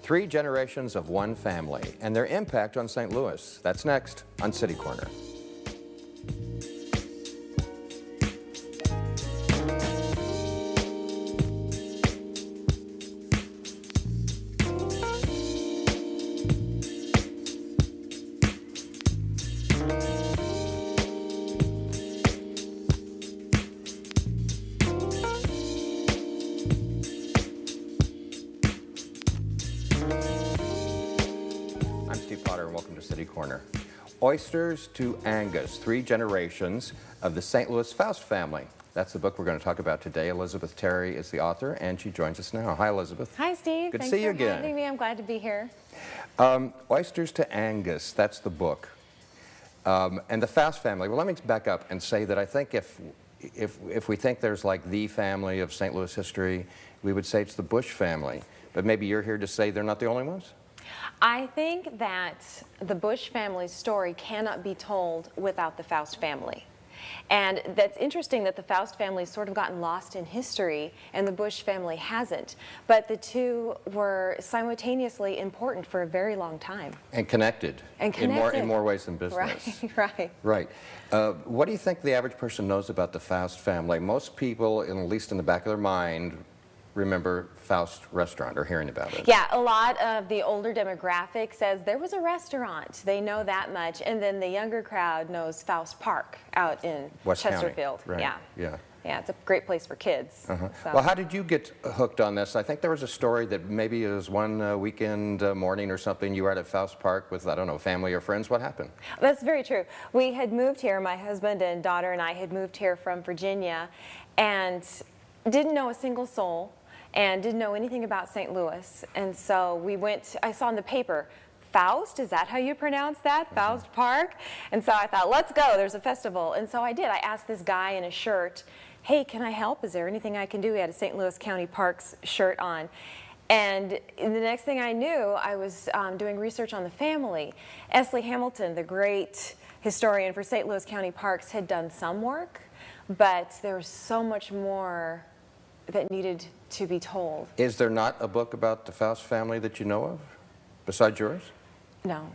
Three generations of one family and their impact on St. Louis. That's next on City Corner. Corner. Oysters to Angus, three generations of the St. Louis Faust family. That's the book we're going to talk about today. Elizabeth Terry is the author, and she joins us now. Hi, Elizabeth. Hi, Steve. Good to see you again. Thanks for having me. I'm glad to be here. Oysters to Angus, that's the book. And the Faust family, well, let me back up and say that I think if we think there's like the family of St. Louis history, we would say it's the Bush family. But maybe you're here to say they're not the only ones? I think that the Bush family's story cannot be told without the Faust family. And that's interesting that the Faust family's sort of gotten lost in history and the Bush family hasn't. But the two were simultaneously important for a very long time. And connected. And connected. In more ways than business. Right. Right. What do you think the average person knows about the Faust family? Most people, at least in the back of their mind, remember Faust restaurant or hearing about it. Yeah, a lot of the older demographic says there was a restaurant. They know that much. And then the younger crowd knows Faust Park out in West Chesterfield. County. Right. Yeah. Yeah, it's a great place for kids. So. Well, how did you get hooked on this? I think there was a story that maybe it was one weekend morning or something, you were at Faust Park with, I don't know, family or friends. What happened? That's very true. We had moved here, my husband and daughter and I had moved here from Virginia and didn't know a single soul and didn't know anything about St. Louis. And so we went, I saw in the paper, Faust, is that how you pronounce that? Faust Park? And so I thought, let's go, there's a festival. And so I did. I asked this guy in a shirt, hey, can I help? Is there anything I can do? He had a St. Louis County Parks shirt on. And the next thing I knew, I was doing research on the family. Esley Hamilton, the great historian for St. Louis County Parks, had done some work, but there was so much more that needed to be told. Is there not a book about the Faust family that you know of, besides yours? No,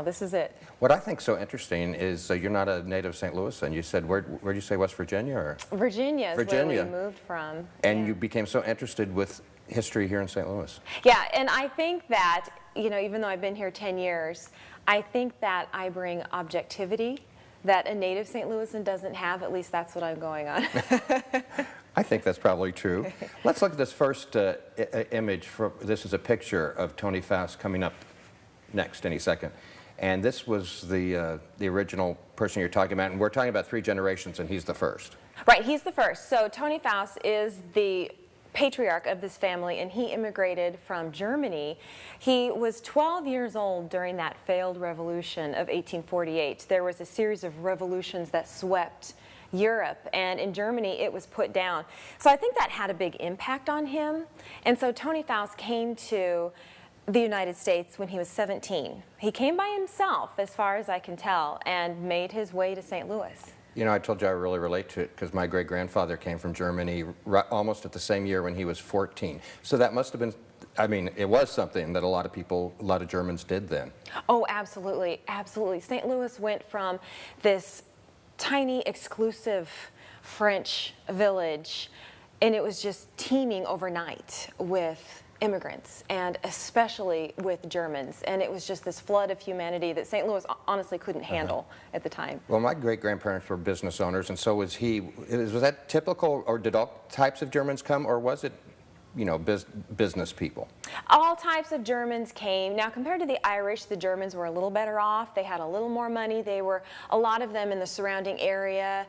this is it. What I think so interesting is you're not a native St. Louis, and you said, where'd you say, West Virginia? Or? Virginia is where we moved from. And you became so interested with history here in St. Louis. Yeah, and I think that, you know, even though I've been here 10 years, I think that I bring objectivity that a native St. Louisan doesn't have. At least that's what I'm going on. I think that's probably true. Let's look at this first image. This is a picture of Tony Faust coming up next any second. And this was the original person you're talking about. And we're talking about three generations, and he's the first. Right, he's the first. So Tony Faust is the patriarch of this family, and he immigrated from Germany. He was 12 years old during that failed revolution of 1848. There was a series of revolutions that swept Europe, and in Germany it was put down. So I think that had a big impact on him. And so Tony Faust came to the United States when he was 17. He came by himself, as far as I can tell, and made his way to St. Louis. You know, I told you I really relate to it because my great-grandfather came from Germany almost at the same year when he was 14. So that must have been, I mean, it was something that a lot of Germans did then. Oh, absolutely, absolutely. St. Louis went from this tiny, exclusive French village, and it was just teeming overnight with immigrants, and especially with Germans. And it was just this flood of humanity that St. Louis honestly couldn't handle at the time. Well, my great-grandparents were business owners, and so was he. Was that typical, or did all types of Germans come, or was it, you know, business people? All types of Germans came. Now, compared to the Irish, the Germans were a little better off. They had a little more money. They were, a lot of them in the surrounding area,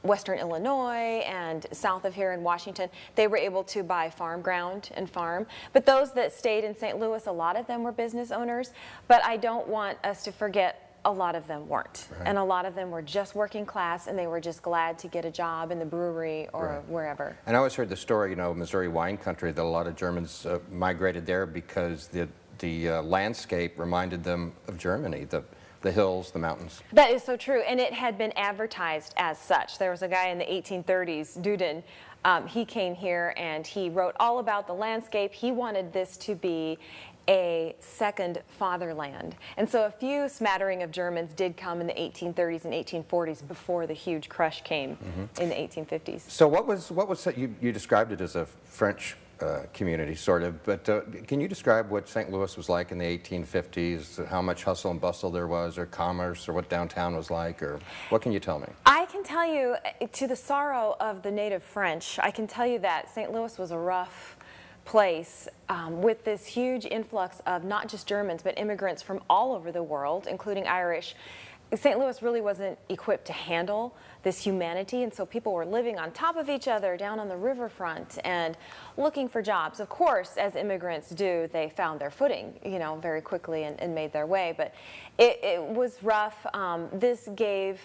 Western Illinois and south of here in Washington, they were able to buy farm ground and farm. But those that stayed in St. Louis, a lot of them were business owners. But I don't want us to forget a lot of them weren't. Right. And a lot of them were just working class, and they were just glad to get a job in the brewery or wherever. And I always heard the story, you know, Missouri wine country, that a lot of Germans migrated there because the landscape reminded them of Germany. The hills, the mountains. That is so true, and it had been advertised as such. There was a guy in the 1830s, Duden, He came here and he wrote all about the landscape. He wanted this to be a second fatherland. And so a few smattering of Germans did come in the 1830s and 1840s before the huge crush came in the 1850s. So what was you described it as a French community, sort of, but can you describe what St. Louis was like in the 1850s, how much hustle and bustle there was, or commerce, or what downtown was like, or what can you tell me? I can tell you, to the sorrow of the native French, I can tell you that St. Louis was a rough place with this huge influx of not just Germans, but immigrants from all over the world, including Irish. St. Louis really wasn't equipped to handle this humanity, and so people were living on top of each other down on the riverfront and looking for jobs. Of course, as immigrants do, they found their footing, you know, very quickly and made their way, but it was rough. This gave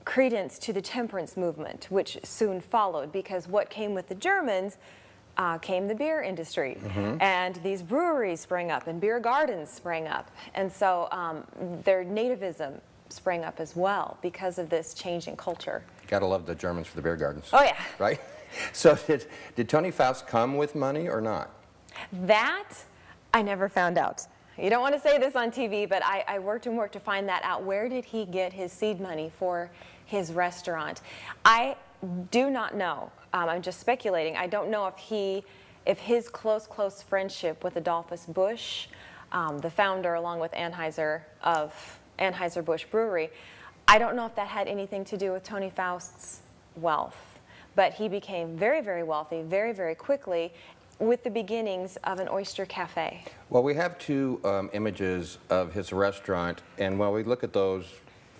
credence to the temperance movement, which soon followed, because what came with the Germans came the beer industry, and these breweries sprang up and beer gardens sprang up, and so their nativism sprang up as well because of this change in culture. Gotta love the Germans for the beer gardens. Oh yeah. Right? So did Tony Faust come with money or not? That I never found out. You don't want to say this on TV, but I worked and worked to find that out. Where did he get his seed money for his restaurant? I do not know. I'm just speculating. I don't know if his close friendship with Adolphus Busch, the founder along with Anheuser of Anheuser-Busch Brewery, I don't know if that had anything to do with Tony Faust's wealth. But he became very, very wealthy very, very quickly with the beginnings of an oyster cafe. Well, we have two images of his restaurant, and while we look at those,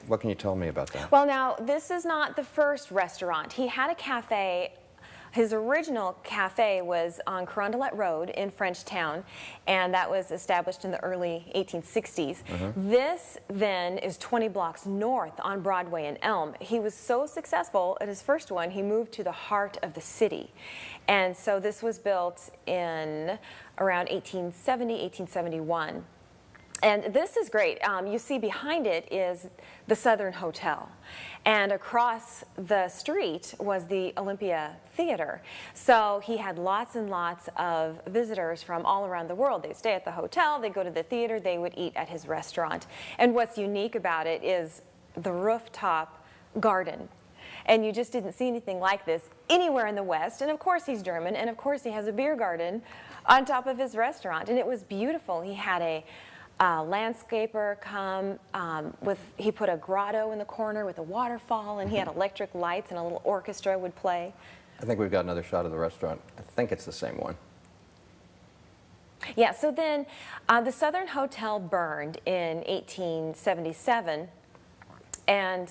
what can you tell me about that? Well, now, this is not the first restaurant. He had a cafe. His original cafe was on Carondelet Road in Frenchtown, and that was established in the early 1860s. This then is 20 blocks north on Broadway and Elm. He was so successful at his first one, he moved to the heart of the city. And so this was built in around 1870, 1871. And this is great. You see behind it is the Southern Hotel. And across the street was the Olympia Theater. So he had lots and lots of visitors from all around the world. They'd stay at the hotel, they'd go to the theater, they would eat at his restaurant. And what's unique about it is the rooftop garden. And you just didn't see anything like this anywhere in the West. And of course he's German, and of course he has a beer garden on top of his restaurant. And it was beautiful. He had a landscaper come he put a grotto in the corner with a waterfall, and he had electric lights, and a little orchestra would play. I think we've got another shot of the restaurant. I think it's the same one. Yeah, so then the Southern Hotel burned in 1877, and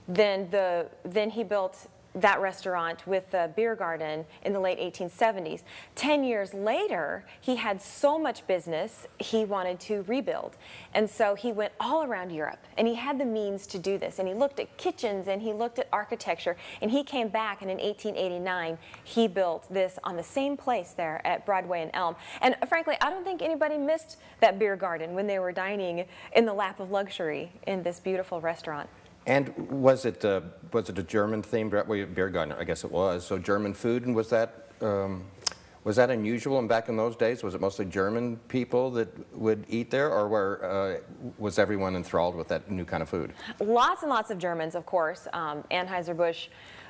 then he built that restaurant with the beer garden in the late 1870s. 10 years later, he had so much business, he wanted to rebuild. And so he went all around Europe, and he had the means to do this. And he looked at kitchens, and he looked at architecture, and he came back, and in 1889, he built this on the same place there at Broadway and Elm. And frankly, I don't think anybody missed that beer garden when they were dining in the lap of luxury in this beautiful restaurant. And was it a German-themed beer garden? I guess it was. So German food, and was that unusual? And back in those days, was it mostly German people that would eat there, or was everyone enthralled with that new kind of food? Lots and lots of Germans, of course. Anheuser-Busch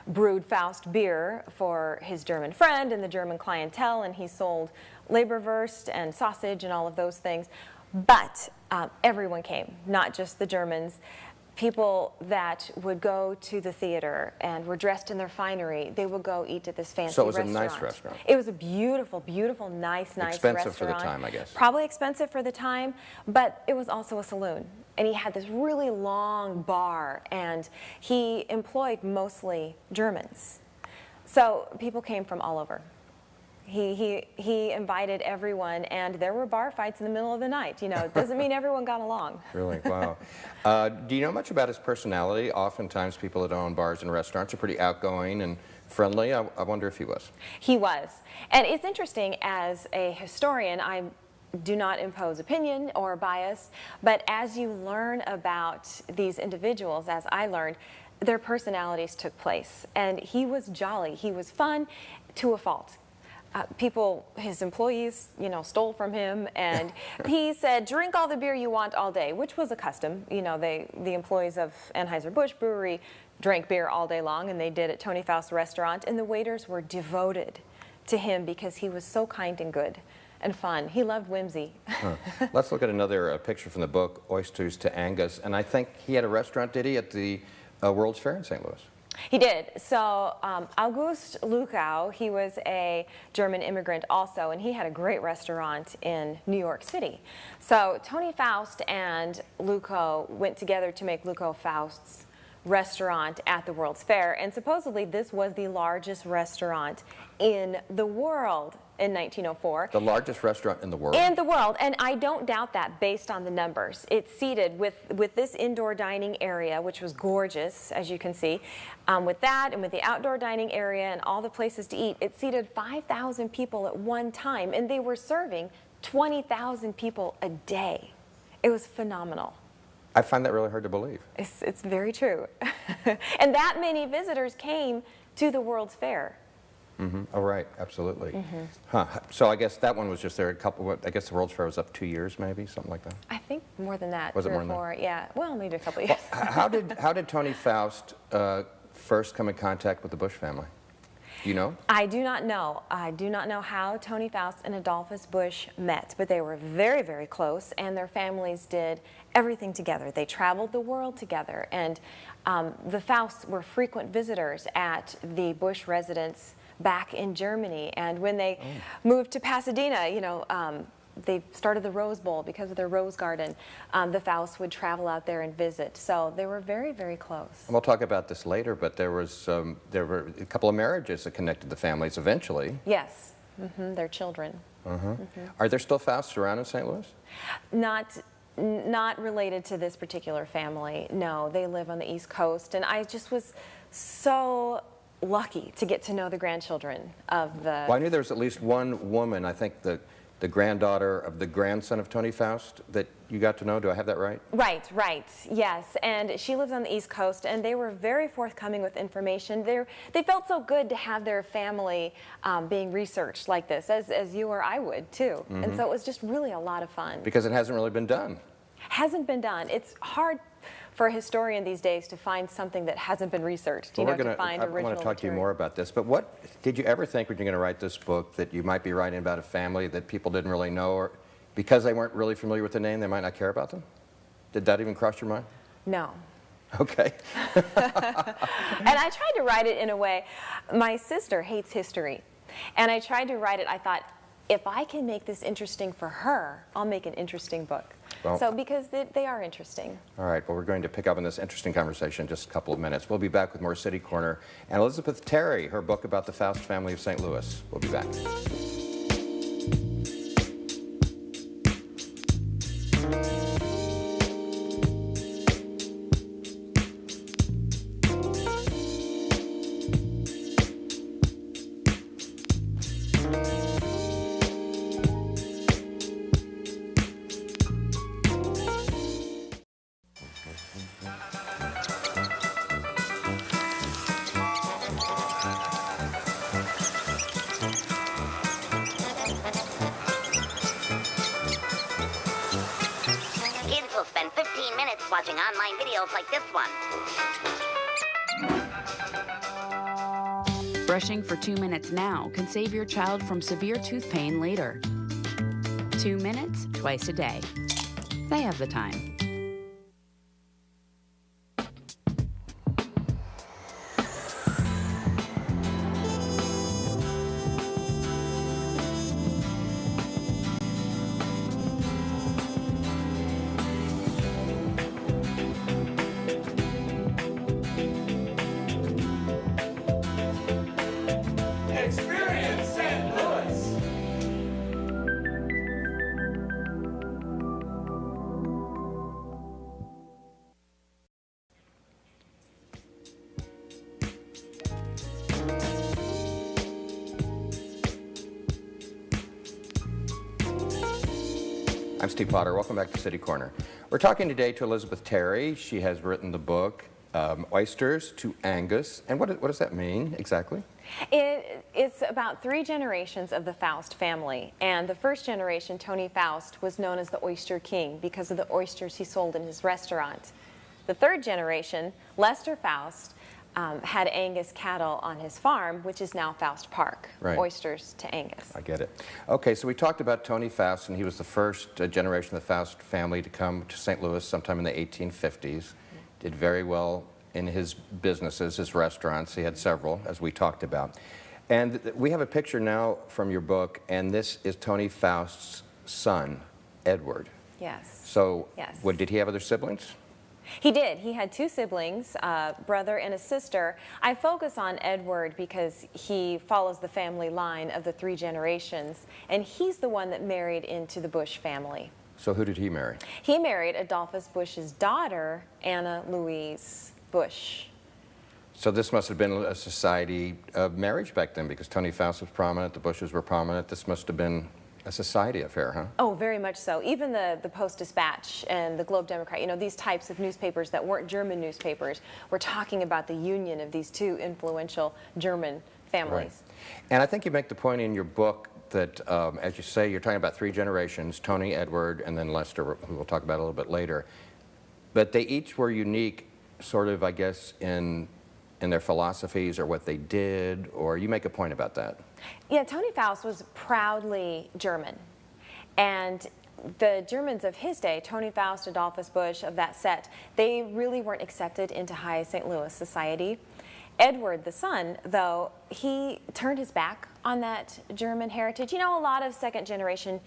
brewed Faust beer for his German friend and the German clientele, and he sold Leberwurst and sausage and all of those things. But everyone came, not just the Germans. People that would go to the theater and were dressed in their finery, they would go eat at this fancy restaurant. So it was a nice restaurant. It was a beautiful, beautiful, nice Expensive restaurant. Expensive for the time, I guess. Probably expensive for the time, but it was also a saloon. And he had this really long bar, and he employed mostly Germans. So people came from all over. He invited everyone, and there were bar fights in the middle of the night. You know, it doesn't mean everyone got along. Really? Wow. Do you know much about his personality? Oftentimes people that own bars and restaurants are pretty outgoing and friendly. I wonder if he was. He was. And it's interesting, as a historian, I do not impose opinion or bias, but as you learn about these individuals, as I learned, their personalities took place. And he was jolly. He was fun to a fault. His employees, stole from him, and he said, "Drink all the beer you want all day," which was a custom. The employees of Anheuser-Busch Brewery drank beer all day long, and they did at Tony Faust's restaurant, and the waiters were devoted to him because he was so kind and good and fun. He loved whimsy. Let's look at another picture from the book, Oysters to Angus, and I think he had a restaurant, did he, at the World's Fair in St. Louis? He did. So August Lukau, he was a German immigrant also, and he had a great restaurant in New York City. So Tony Faust and Lukau went together to make Lukau Faust's restaurant at the World's Fair, and supposedly this was the largest restaurant in the world in 1904. The largest restaurant in the world? In the world, and I don't doubt that based on the numbers. It's seated with this indoor dining area, which was gorgeous, as you can see. With that and with the outdoor dining area and all the places to eat, it seated 5,000 people at one time, and they were serving 20,000 people a day. It was phenomenal. I find that really hard to believe. It's very true. And that many visitors came to the World's Fair. Mm-hmm. Oh, right, absolutely. Mm-hmm. So I guess that one was just there I guess the World's Fair was up 2 years, maybe, something like that? I think more than that. Was it more than that? 3 or 4, yeah. Well, maybe a couple of years. Well, how did Tony Faust first come in contact with the Busch family? Do you know? I do not know. I do not know how Tony Faust and Adolphus Busch met, but they were very, very close, and their families did everything together. They traveled the world together, and the Fausts were frequent visitors at the Busch residence back in Germany. And when they moved to Pasadena, they started the Rose Bowl because of their rose garden. The Fausts would travel out there and visit. So they were very, very close. And we'll talk about this later, but there were a couple of marriages that connected the families eventually. Yes, their children. Are there still Fausts around in St. Louis? Not related to this particular family. No, they live on the East Coast, and I just was so lucky to get to know the grandchildren of the... Well, I knew there was at least one woman, I think the granddaughter of the grandson of Tony Faust, that you got to know. Do I have that right? Right, yes. And she lives on the East Coast, and they were very forthcoming with information. They felt so good to have their family being researched like this, as you or I would, too. And so it was just really a lot of fun. Because it hasn't really been done. Hasn't been done. It's hard for a historian these days to find something that hasn't been researched, well, to find original I want to talk to you material. more about this, but what did you ever think when you're going to write this book that you might be writing about a family that people didn't really know, or because they weren't really familiar with the name, they might not care about them? Did that even cross your mind? No. Okay. And I tried to write it in a way, my sister hates history, and I tried to write it, I thought, if I can make this interesting for her, I'll make an interesting book. Well, so because they are interesting. All right, well, we're going to pick up on this interesting conversation in just a couple of minutes. We'll be back with more City Corner and Elizabeth Terry, her book about the Faust family of St. Louis. We'll be back. Watching online videos like this one. Brushing for 2 minutes now can save your child from severe tooth pain later. 2 minutes, twice a day. They have the time. I'm Steve Potter. Welcome back to City Corner. We're talking today to Elizabeth Terry. She has written the book, Oysters to Angus. And what does that mean exactly? It's about 3 generations of the Faust family. And the first generation, Tony Faust, was known as the Oyster King because of the oysters he sold in his restaurant. The third generation, Lester Faust, had Angus cattle on his farm, which is now Faust Park. Right. Oysters to Angus. I get it. Okay, so we talked about Tony Faust, and he was the first generation of the Faust family to come to St. Louis sometime in the 1850s. Did very well in his businesses, his restaurants. He had several, as we talked about. And we have a picture now from your book, and this is Tony Faust's son, Edward. Yes. So, Yes. Did he have other siblings? He did. He had 2 siblings, a brother and a sister. I focus on Edward because he follows the family line of the 3 generations, and he's the one that married into the Bush family. So who did he marry? He married Adolphus Bush's daughter, Anna Louise Bush. So this must have been a society of marriage back then, because Tony Faust was prominent, the Bushes were prominent. This must have been a society affair, huh? Oh, very much so. Even the Post-Dispatch and the Globe Democrat, you know, these types of newspapers that weren't German newspapers were talking about the union of these 2 influential German families. Right. And I think you make the point in your book that, as you say, you're talking about 3 generations, Tony, Edward, and then Lester, who we'll talk about a little bit later. But they each were unique, sort of, I guess, in their philosophies or what they did, or you make a point about that. Yeah, Tony Faust was proudly German. And the Germans of his day, Tony Faust, Adolphus Bush, of that set, they really weren't accepted into high St. Louis society. Edward, the son, though, he turned his back on that German heritage. You know, a lot of second-generation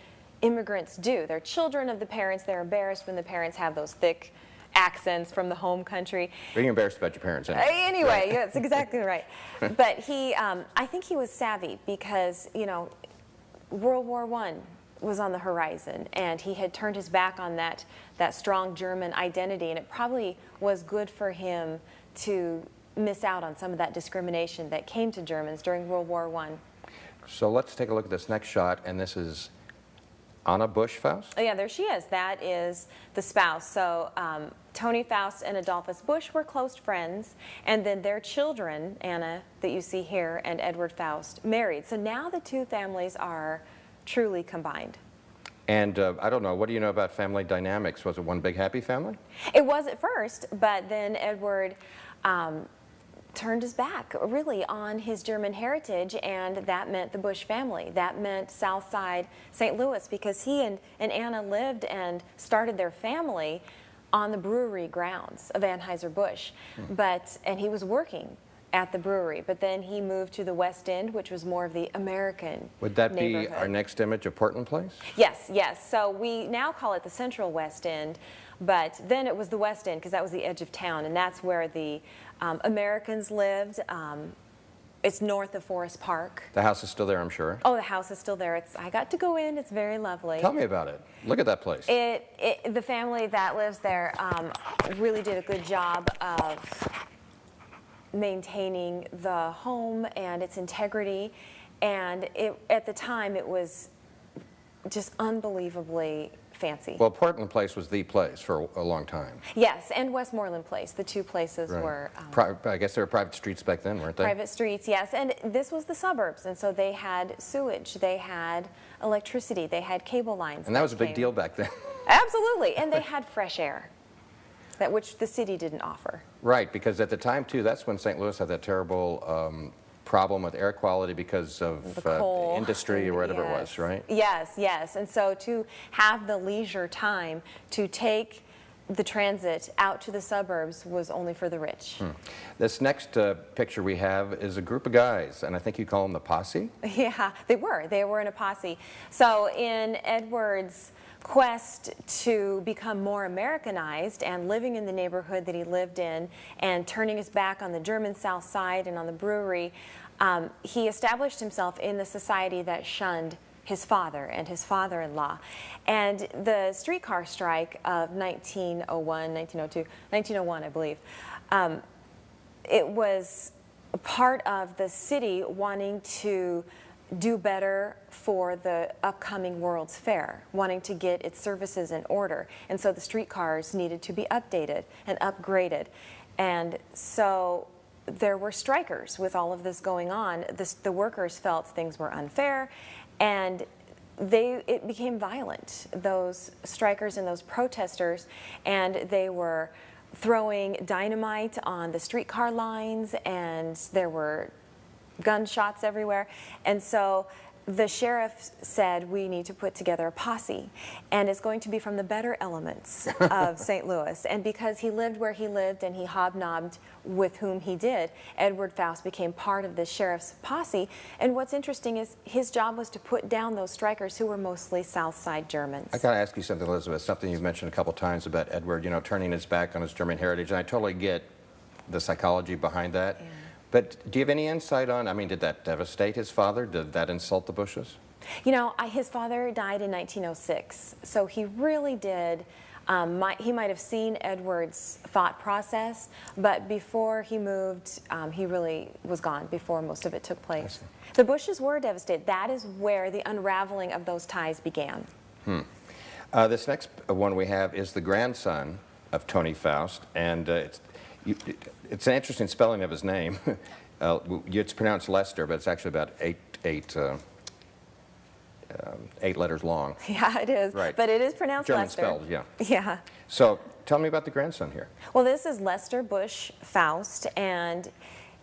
immigrants do. They're children of the parents. They're embarrassed when the parents have those thick accents from the home country. Are you embarrassed about your parents anyway? Anyway, that's exactly right. But he, I think he was savvy because, you know, World War I was on the horizon, and he had turned his back on that strong German identity, and it probably was good for him to miss out on some of that discrimination that came to Germans during World War I. So let's take a look at this next shot, and this is Anna Bush Faust? Oh yeah, there she is. That is the spouse. So Tony Faust and Adolphus Bush were close friends, and then their children, Anna, that you see here, and Edward Faust, married. So now the 2 families are truly combined. And I don't know, what do you know about family dynamics? Was it one big happy family? It was at first, but then Edward turned his back, really, on his German heritage, and that meant the Bush family. That meant South Side St. Louis, because he and Anna lived and started their family on the brewery grounds of Anheuser-Busch. And he was working at the brewery, but then he moved to the West End, which was more of the American Would that be neighborhood. our next image of Portland Place? Yes, yes. So we now call it the Central West End, but then it was the West End because that was the edge of town, and that's where the Americans lived. It's north of Forest Park. The house is still there, I'm sure. Oh, the house is still there. I got to go in. It's very lovely. Tell me about it. Look at that place. The family that lives there really did a good job of maintaining the home and its integrity, and at the time it was just unbelievably fancy. Well, Portland Place was the place for a long time. Yes, and Westmoreland Place. The 2 places were I guess they were private streets back then, weren't they? private streets, yes. And this was the suburbs, and so they had sewage, they had electricity, they had cable lines. And that was a big deal back then. Absolutely, and they had fresh air, which the city didn't offer. Right, because at the time, too, that's when St. Louis had that terrible problem with air quality because of The coal. industry or whatever it was, Yes. right? Yes, yes. And so to have the leisure time to take the transit out to the suburbs was only for the rich. This next picture we have is a group of guys, and I think you call them the posse? Yeah, they were. They were in a posse. So in Edward's quest to become more Americanized and living in the neighborhood that he lived in and turning his back on the German South Side and on the brewery, he established himself in the society that shunned his father and his father-in-law. And the streetcar strike of 1901, 1902, 1901, I believe, it was a part of the city wanting to do better for the upcoming World's Fair, wanting to get its services in order. And so the streetcars needed to be updated and upgraded. And so there were strikers with all of this going on. The workers felt things were unfair, and it became violent, those strikers and those protesters, and they were throwing dynamite on the streetcar lines, and there were gunshots everywhere. And so the sheriff said, we need to put together a posse, and it's going to be from the better elements of St. Louis. And because he lived where he lived and he hobnobbed with whom he did, Edward Faust became part of the sheriff's posse. And what's interesting is his job was to put down those strikers who were mostly South Side Germans. I got to ask you something, Elizabeth, something you've mentioned a couple times about Edward, you know, turning his back on his German heritage, and I totally get the psychology behind that. Yeah. But do you have any insight on, I mean, did that devastate his father? Did that insult the Bushes? You know, his father died in 1906, so he really did, he might have seen Edward's thought process, but before he moved, he really was gone before most of it took place. The Bushes were devastated. That is where the unraveling of those ties began. This next one we have is the grandson of Tony Faust, and it's an interesting spelling of his name. It's pronounced Lester, but it's actually about eight letters long. Yeah, it is. Right. But it is pronounced German Lester. spelled, yeah. Yeah. So tell me about the grandson here. Well, this is Lester Bush Faust, and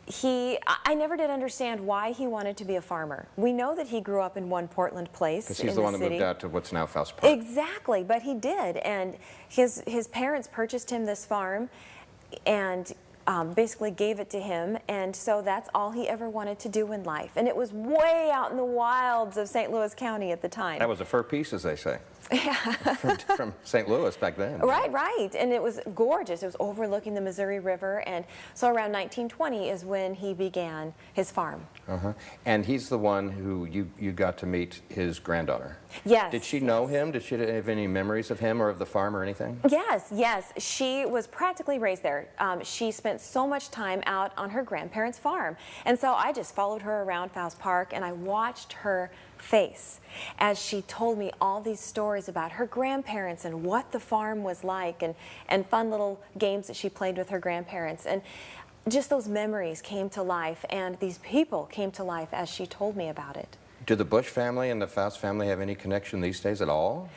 I never did understand why he wanted to be a farmer. We know that he grew up in one Portland place. Because he's the one that moved out to what's now Faust Park. Exactly, but he did, and his parents purchased him this farm and basically gave it to him, and so that's all he ever wanted to do in life. And it was way out in the wilds of St. Louis County at the time. That was a fur piece, as they say. Yeah. from St. Louis back then. Right, right. And it was gorgeous. It was overlooking the Missouri River. And so around 1920 is when he began his farm. And he's the one who you got to meet his granddaughter. Yes. Did she know him? Did she have any memories of him or of the farm or anything? Yes, yes. She was practically raised there. She spent so much time out on her grandparents' farm. And so I just followed her around Faust Park, and I watched her face as she told me all these stories about her grandparents and what the farm was like, and fun little games that she played with her grandparents. And just those memories came to life, and these people came to life as she told me about it. Do the Bush family and the Faust family have any connection these days at all?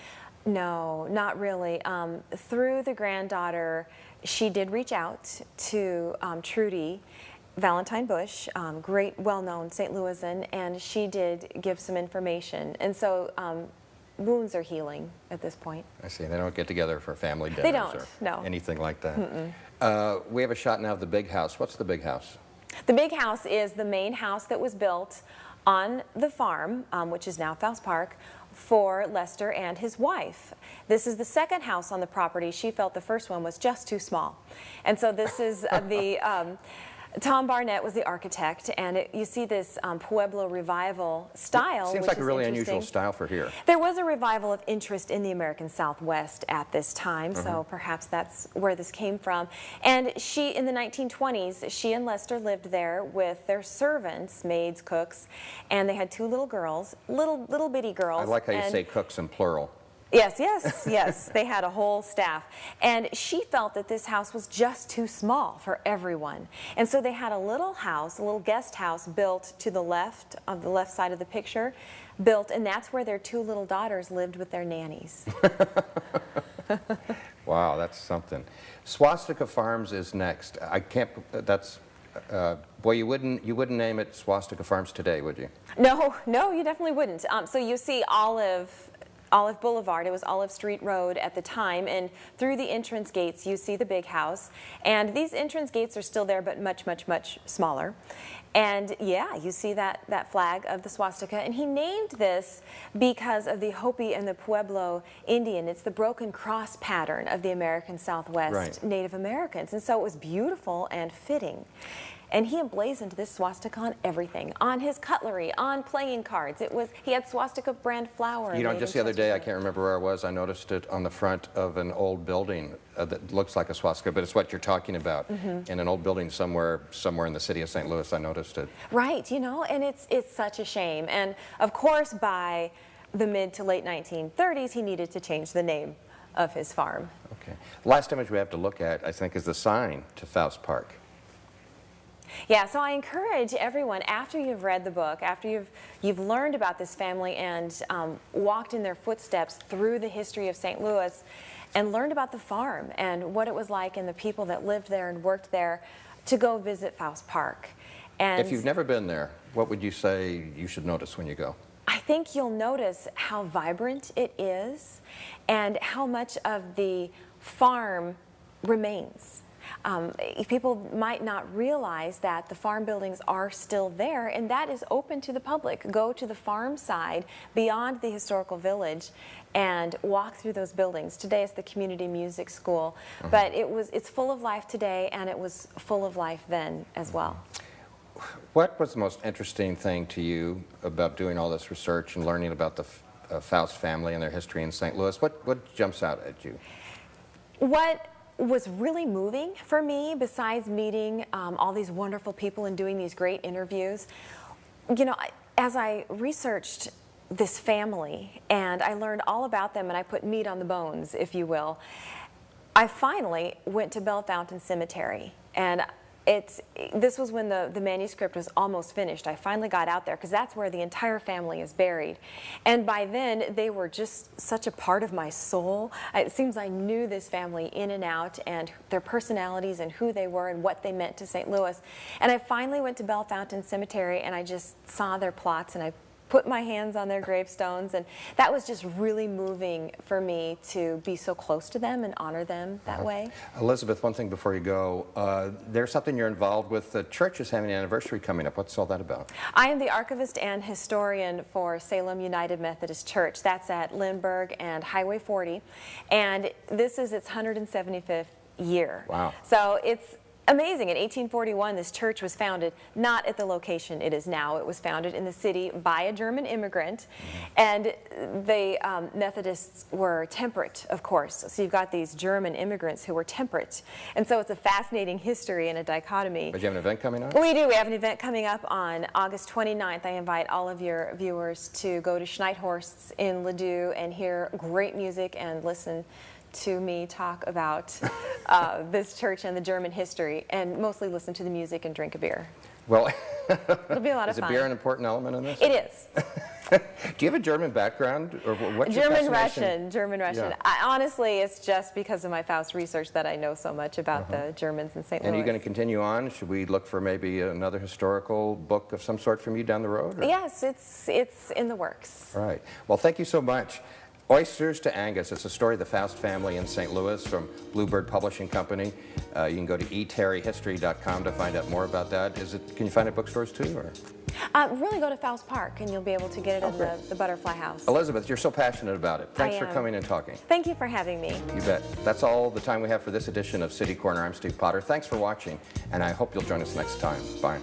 No, not really. Through the granddaughter, she did reach out to Trudy Valentine Bush, great, well-known St. Louisan, and she did give some information. And so wounds are healing at this point. I see. They don't get together for family dinners They don't, or no. anything like that. We have a shot now of the big house. What's the big house? The big house is the main house that was built on the farm, which is now Faust Park, for Lester and his wife. This is the second house on the property. She felt the first one was just too small. And so this is the... Tom Barnett was the architect, and you see this Pueblo revival style. Seems like a really unusual style for here. There was a revival of interest in the American Southwest at this time, so perhaps that's where this came from. And she, in the 1920s, she and Lester lived there with their servants, maids, cooks, and they had two little girls, little bitty girls. I like how you say cooks in plural. Yes, yes, yes. They had a whole staff. And she felt that this house was just too small for everyone. And so they had a little house, a little guest house built to the left, of the left side of the picture, built, and that's where their two little daughters lived with their nannies. Wow, that's something. Swastika Farms is next. I can't, that's, boy, you wouldn't name it Swastika Farms today, would you? No, no, you definitely wouldn't. So you see Olive Boulevard, it was Olive Street Road at the time, and through the entrance gates you see the big house, and these entrance gates are still there but much, much, much smaller. And yeah, you see that flag of the swastika, and he named this because of the Hopi and the Pueblo Indian. It's the broken cross pattern of the American Southwest Native Americans, and so it was beautiful and fitting. And he emblazoned this swastika on everything, on his cutlery, on playing cards. He had swastika brand flour. You know, just the other day, I can't remember where I was, I noticed it on the front of an old building that looks like a swastika, but it's what you're talking about. In an old building somewhere in the city of St. Louis, I noticed it. Right, you know, and it's such a shame. And of course, by the mid to late 1930s, he needed to change the name of his farm. Okay. Last image we have to look at, I think, is the sign to Faust Park. Yeah, so I encourage everyone, after you've read the book, after you've learned about this family and walked in their footsteps through the history of St. Louis and learned about the farm and what it was like and the people that lived there and worked there, to go visit Faust Park. And If you've never been there, what would you say you should notice when you go? I think you'll notice how vibrant it is and how much of the farm remains. People might not realize that the farm buildings are still there, and that is open to the public. Go to the farm side beyond the historical village and walk through those buildings. Today it's the community music school, but it's full of life today, and it was full of life then as well. What was the most interesting thing to you about doing all this research and learning about the Faust family and their history in St. Louis? What jumps out at you? What was really moving for me, besides meeting all these wonderful people and doing these great interviews, you know, as I researched this family and I learned all about them and I put meat on the bones, if you will, I finally went to Bell Fountain Cemetery, and this was when the manuscript was almost finished. I finally got out there because that's where the entire family is buried. And by then, they were just such a part of my soul. It seems I knew this family in and out, and their personalities and who they were and what they meant to St. Louis. And I finally went to Bell Fountain Cemetery, and I just saw their plots, and I put my hands on their gravestones, and that was just really moving for me to be so close to them and honor them that way. Elizabeth, one thing before you go, there's something you're involved with. The church is having an anniversary coming up. What's all that about? I am the archivist and historian for Salem United Methodist Church. That's at Lindbergh and Highway 40, and this is its 175th year. Wow. So it's amazing. In 1841, this church was founded not at the location it is now. It was founded in the city by a German immigrant, and the Methodists were temperate, of course. So you've got these German immigrants who were temperate, and so it's a fascinating history and a dichotomy. But you have an event coming up? We do. We have an event coming up on August 29th. I invite all of your viewers to go to Schneidhorst's in Ladue and hear great music and listen to me talk about this church and the German history, and mostly listen to the music and drink a beer. Well, it'll be a lot of is fun. Is beer an important element in this? It is. Do you have a German background, or what's your fascination? German Russian. Yeah. Honestly, it's just because of my Faust research that I know so much about the Germans in St. Louis. And are you going to continue on? Should we look for maybe another historical book of some sort from you down the road? Or? Yes, it's in the works. All right. Well, thank you so much. Oysters to Angus. It's a story of the Faust family in St. Louis from Bluebird Publishing Company. You can go to eterryhistory.com to find out more about that. Can you find it at bookstores too? Or? Really go to Faust Park, and you'll be able to get it in the Butterfly House. Elizabeth, you're so passionate about it. Thanks for coming and talking. Thank you for having me. You bet. That's all the time we have for this edition of City Corner. I'm Steve Potter. Thanks for watching, and I hope you'll join us next time. Bye.